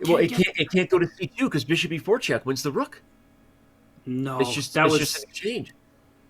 Well, can't get... it can't go to c2 because bishop e4 check wins the rook. No, It's that just was... an exchange.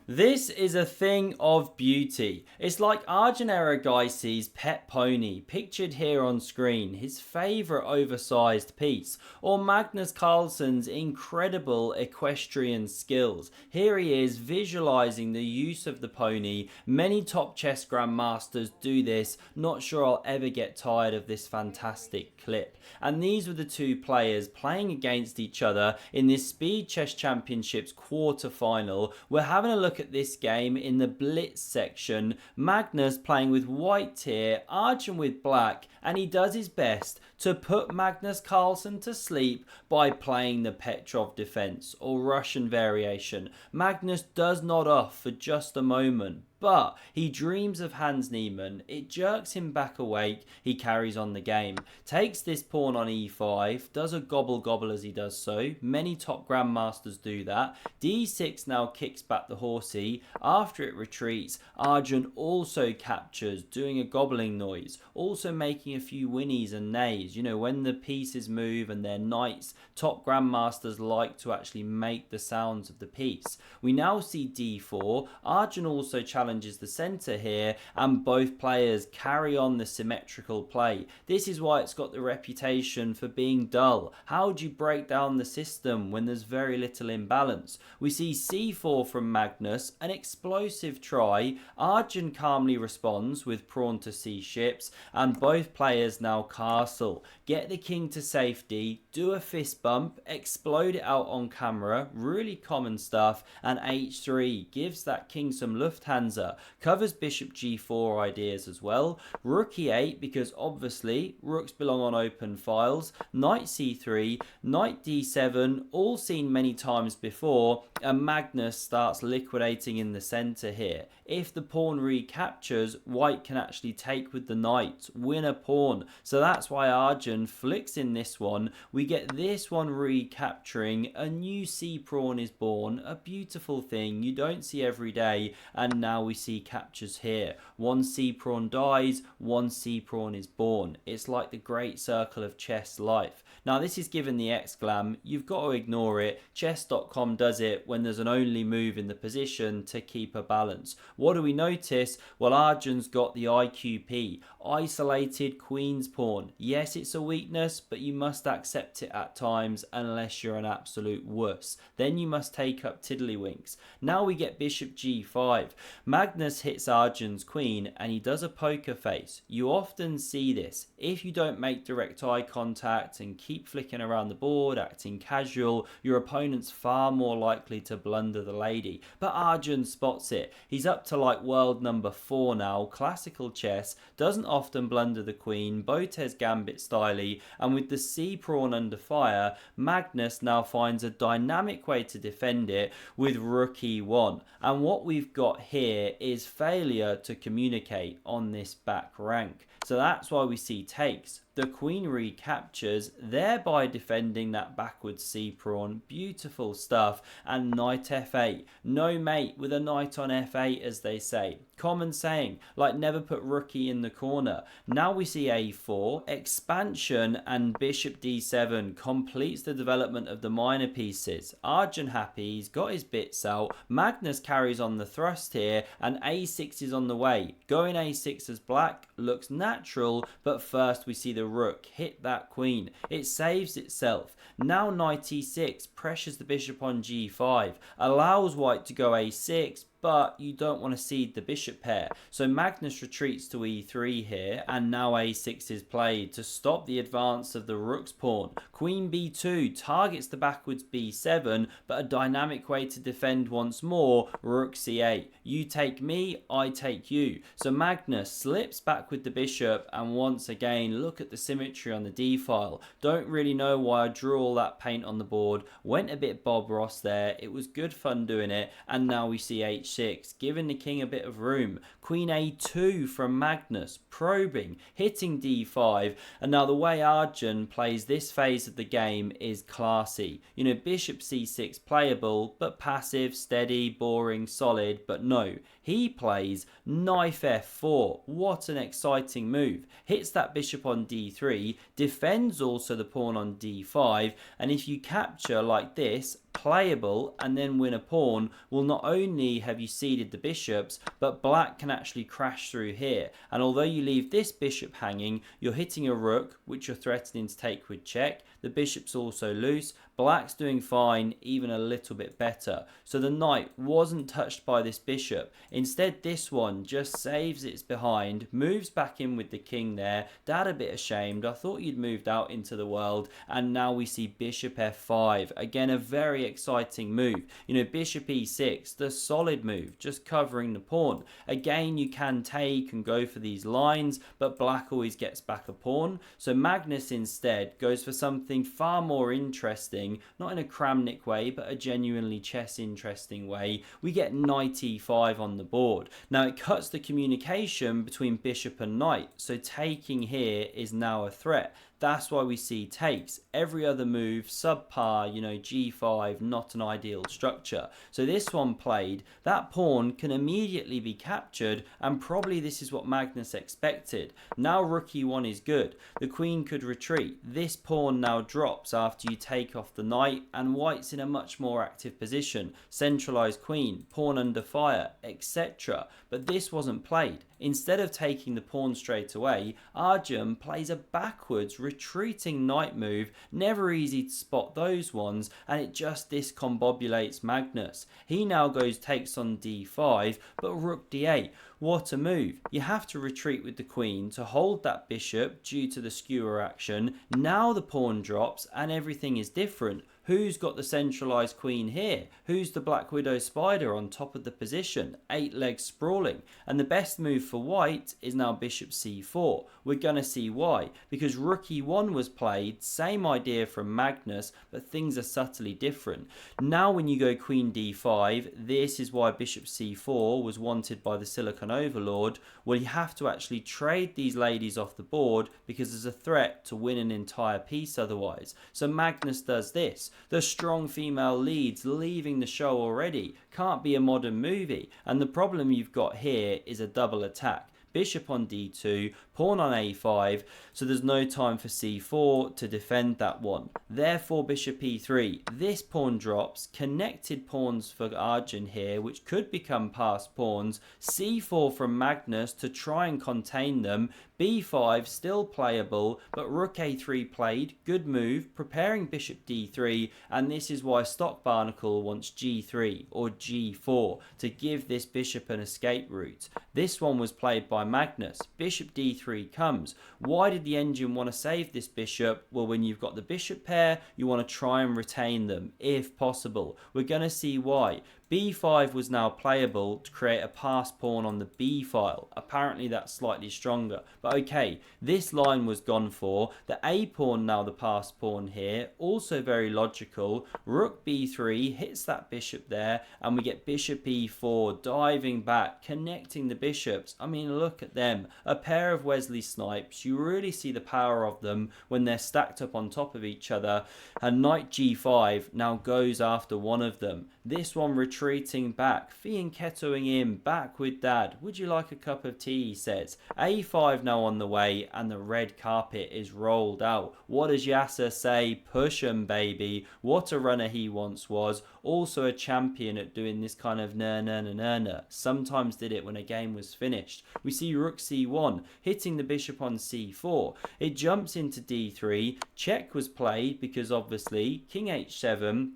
This is a thing of beauty. It's like Arjun Erigaisi's pet pony, pictured here on screen, his favourite oversized piece, or Magnus Carlsen's incredible equestrian skills. Here he is visualising the use of the pony. Many top chess grandmasters do this. Not sure I'll ever get tired of this fantastic clip. And these were the two players playing against each other in this Speed Chess Championships quarter-final. We're having a look at this game in the Blitz section. Magnus playing with white here, Arjun with black, and he does his best to put Magnus Carlsen to sleep by playing the Petrov defense, or Russian variation. Magnus does nod off for just a moment, but he dreams of Hans Niemann. It jerks him back awake. He carries on the game. Takes this pawn on e5. Does a gobble as he does so. Many top grandmasters do that. d6 now kicks back the horsey. After it retreats, Arjun also captures, doing a gobbling noise. Also making a few whinnies and nays. You know, when the pieces move and they're knights, top grandmasters like to actually make the sounds of the piece. We now see d4. Arjun also challenges the centre here, and both players carry on the symmetrical play. This is why it's got the reputation for being dull. How do you break down the system when there's very little imbalance? We see c4 from Magnus, an explosive try. Arjun calmly responds with pawn to c ships, and both players now castle. Get the king to safety, do a fist bump, explode it out on camera, really common stuff, and h3 gives that king some Lufthansa. Covers bishop g4 ideas as well. Rook e8, because obviously rooks belong on open files. Knight c3, knight d7, all seen many times before, and Magnus starts liquidating in the center here. If the pawn recaptures, white can actually take with the knight, win a pawn. So that's why Arjun flicks in this one. We get this one recapturing, a new c pawn is born, a beautiful thing you don't see every day, and now we see captures here. One c pawn dies, one c pawn is born. It's like the great circle of chess life. Now this is given the exclam, you've got to ignore it. Chess.com does it when there's an only move in the position to keep a balance. What do we notice? Well, Arjun's got the IQP, isolated queen's pawn. Yes, it's a weakness, but you must accept it at times unless you're an absolute wuss. Then you must take up tiddlywinks. Now we get bishop g5. Magnus hits Arjun's queen and he does a poker face. You often see this. If you don't make direct eye contact and keep flicking around the board, acting casual, your opponent's far more likely to blunder the lady. But Arjun spots it. He's up to like world number 4 now, classical chess, doesn't often blunder the queen, Botez Gambit styly, and with the c pawn under fire, Magnus now finds a dynamic way to defend it with rook e1. And what we've got here is failure to communicate on this back rank. So that's why we see takes. The queen recaptures, thereby defending that backwards c pawn. Beautiful stuff. And knight f8. No mate with a knight on f8, as they say. Common saying, like never put rookie in the corner. Now we see a4, expansion, and bishop d7 completes the development of the minor pieces. Arjun happy, he's got his bits out. Magnus carries on the thrust here, and a6 is on the way. Going a6 as black looks natural, but first we see the rook hit that queen. It saves itself. Now knight e6 pressures the bishop on g5, allows white to go a6, but you don't want to cede the bishop pair. So Magnus retreats to e3 here, and now a6 is played to stop the advance of the rook's pawn. Queen b2 targets the backwards b7, but a dynamic way to defend once more, rook c8. You take me, I take you. So Magnus slips back with the bishop, and once again, look at the symmetry on the d-file. Don't really know why I drew all that paint on the board. Went a bit Bob Ross there. It was good fun doing it, and now we see h6. h6, giving the king a bit of room. Queen a2 from Magnus, probing, hitting d5. And now the way Arjun plays this phase of the game is classy. You know, bishop c6 playable, but passive, steady, boring, solid. But no, he plays knife f4. What an exciting move. Hits that bishop on d3, defends also the pawn on d5, and if you capture like this, playable, and then win a pawn, well, not only have you ceded the bishops, but black can actually crash through here. And although you leave this bishop hanging, you're hitting a rook, which you're threatening to take with check. The bishop's also loose. Black's doing fine, even a little bit better. So the knight wasn't touched by this bishop. Instead, this one just saves its behind, moves back in with the king there. Dad a bit ashamed. I thought you'd moved out into the world. And now we see bishop f5. Again, a very exciting move. You know, bishop e6, the solid move, just covering the pawn. Again, you can take and go for these lines, but black always gets back a pawn. So Magnus instead goes for something far more interesting, not in a Kramnik way, but a genuinely chess interesting way. We get knight e5 on the board. Now it cuts the communication between bishop and knight, so taking here is now a threat. That's why we see takes. Every other move, subpar, you know, g5, not an ideal structure. So this one played, that pawn can immediately be captured, and probably this is what Magnus expected. Now rook e1 is good. The queen could retreat. This pawn now drops after you take off the knight, and white's in a much more active position. Centralized queen, pawn under fire, etc. But this wasn't played. Instead of taking the pawn straight away, Arjun plays a backwards retreating knight move. Never easy to spot those ones, and it just discombobulates Magnus. He now takes on d5, but rook d8. What a move. You have to retreat with the queen to hold that bishop due to the skewer action. Now the pawn drops and everything is different. Who's got the centralized queen here? Who's the Black Widow spider on top of the position? 8 legs sprawling. And the best move for white is now bishop c4. We're going to see why. Because rook e1 was played, same idea from Magnus, but things are subtly different. Now when you go queen d5, this is why bishop c4 was wanted by the Silicon Overlord. Well, you have to actually trade these ladies off the board because there's a threat to win an entire piece otherwise. So Magnus does this. The strong female leads leaving the show already. Can't be a modern movie. And the problem you've got here is a double attack. Bishop on d2, pawn on a5, so there's no time for c4 to defend that one. Therefore bishop e3, this pawn drops, connected pawns for Arjun here, which could become passed pawns. c4 from Magnus to try and contain them. b5 still playable, but rook a3 played, good move, preparing bishop d3, and this is why Stock Barnacle wants g3 or g4 to give this bishop an escape route. This one was played by Magnus. Bishop d3 comes. Why did the engine want to save this bishop? Well, when you've got the bishop pair, you want to try and retain them if possible. We're going to see why. b5 was now playable to create a pass pawn on the b file. Apparently that's slightly stronger. But okay, this line was gone for. The a pawn now the pass pawn here. Also very logical. Rook b3 hits that bishop there, and we get bishop e4 diving back, connecting the bishops. I mean, look at them. A pair of Wesley Snipes. You really see the power of them when they're stacked up on top of each other. And knight g5 now goes after one of them. This one retreating back, fianchettoing in, back with dad. Would you like a cup of tea, he says. a5 now on the way, and the red carpet is rolled out. What does Yasser say? Push 'em, baby. What a runner he once was. Also a champion at doing this kind of na. Sometimes did it when a game was finished. We see rook c1, hitting the bishop on c4. It jumps into d3. Check was played because obviously king h7.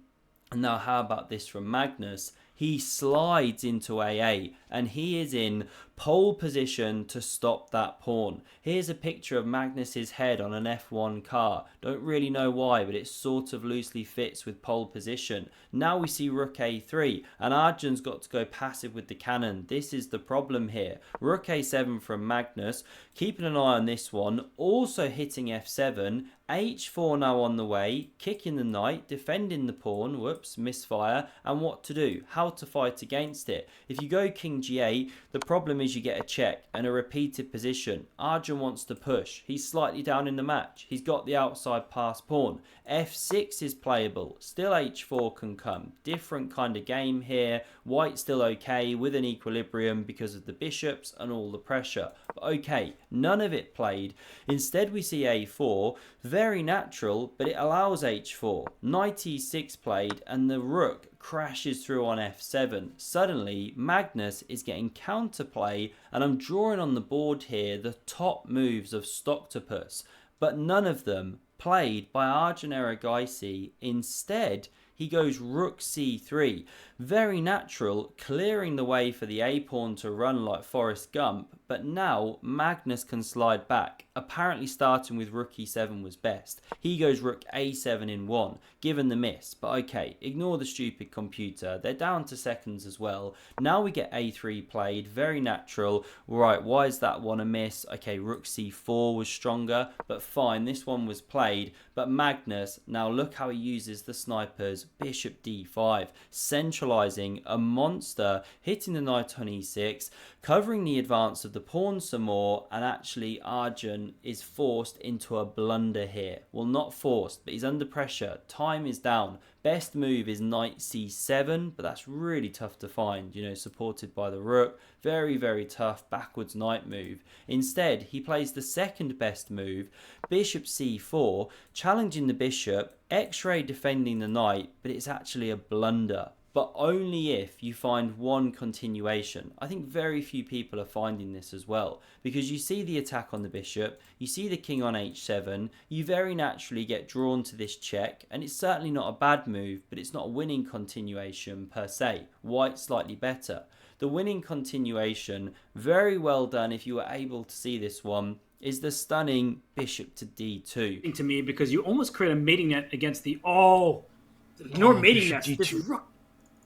And now how about this from Magnus? He slides into AA, and he is in pole position to stop that pawn. Here's a picture of Magnus's head on an F1 car. Don't really know why, but it sort of loosely fits with pole position. Now we see rook a3, and Arjun's got to go passive with the cannon. This is the problem here. Rook a7 from Magnus, keeping an eye on this one, also hitting f7, h4 now on the way, kicking the knight, defending the pawn, whoops, misfire, and what to do, how to fight against it. If you go king g8, the problem is you get a check and a repeated position. Arjun wants to push, he's slightly down in the match, he's got the outside pass pawn. f6 is playable, still h4 can come, different kind of game here. White still okay with an equilibrium because of the bishops and all the pressure. But okay, none of it played. Instead we see a4, very natural, but it allows h4. Knight e6 played and the rook crashes through on f7. Suddenly Magnus is getting counterplay, and I'm drawing on the board here the top moves of Stocktopus, but none of them played by Arjun Erigaisi. Instead he goes rook c3, very natural, clearing the way for the a-pawn to run like Forrest Gump, but now Magnus can slide back. Apparently starting with rook e7 was best. He goes rook a7 in 1, given the miss, but okay, ignore the stupid computer, they're down to seconds as well. Now we get a3 played, very natural. Right, why is that one a miss? Okay, rook c4 was stronger, but fine, this one was played. But Magnus, now look how he uses the snipers, bishop d5, centralizing a monster, hitting the knight on e6, covering the advance of the pawn some more, and actually Arjun is forced into a blunder here. Well, not forced, but he's under pressure, time is down. Best move is knight c7, but that's really tough to find, you know, supported by the rook. Very, very tough backwards knight move. Instead, he plays the second best move, bishop c4, challenging the bishop, x-ray defending the knight, but it's actually a blunder. But only if you find one continuation. I think very few people are finding this as well, because you see the attack on the bishop, you see the king on h7, you very naturally get drawn to this check, and it's certainly not a bad move, but it's not a winning continuation per se. White slightly better. The winning continuation, very well done if you were able to see this one, is the stunning bishop to d2. To me, because you almost create a mating net against the ignore mating nets. This rook.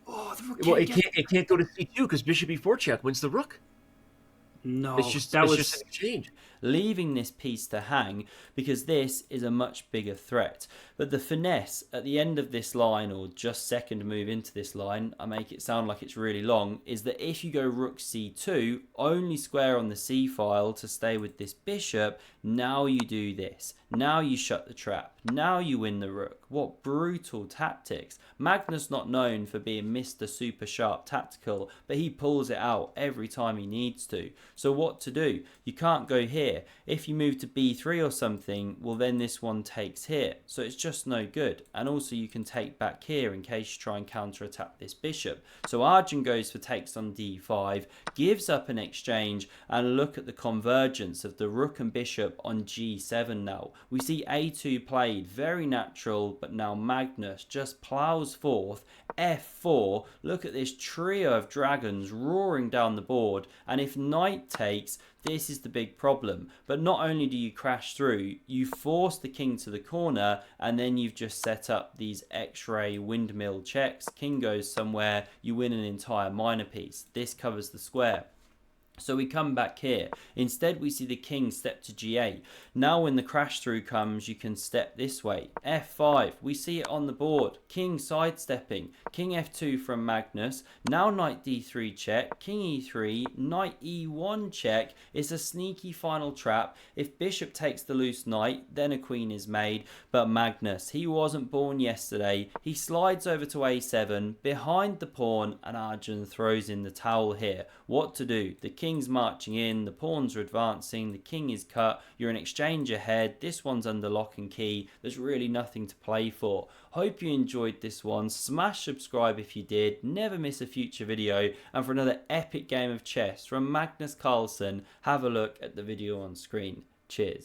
Oh, the rook Well, it can't go to c2 because bishop e4 check wins the rook. No, it's just an exchange. Leaving this piece to hang because this is a much bigger threat. But the finesse at the end of this line, or just second move into this line, I make it sound like it's really long, is that if you go rook c2, only square on the c file to stay with this bishop, now you do this. Now you shut the trap. Now you win the rook. What brutal tactics. Magnus not known for being Mr. Super Sharp Tactical, but he pulls it out every time he needs to. So what to do? You can't go here. If you move to b3 or something, well then this one takes here. So it's just no good. And also you can take back here in case you try and counter-attack this bishop. So Arjun goes for takes on d5, gives up an exchange, and look at the convergence of the rook and bishop on g7 now. We see a2 played, very natural, but now Magnus just plows forth, f4, look at this trio of dragons roaring down the board, and if knight takes, this is the big problem. But not only do you crash through, you force the king to the corner, and then you've just set up these x-ray windmill checks. King goes somewhere, you win an entire minor piece. This covers the square. So we come back here. Instead we see the king step to g8. Now when the crash through comes, you can step this way. f5, we see it on the board. King sidestepping. King f2 from Magnus. Now knight d3 check. King e3. Knight e1 check. It's a sneaky final trap. If bishop takes the loose knight, then a queen is made. But Magnus, he wasn't born yesterday. He slides over to a7, behind the pawn, and Arjun throws in the towel here. What to do? The king's marching in, the pawns are advancing, the king is cut, you're an exchange ahead, this one's under lock and key, there's really nothing to play for. Hope you enjoyed this one, smash subscribe if you did, never miss a future video, and for another epic game of chess from Magnus Carlsen, have a look at the video on screen. Cheers.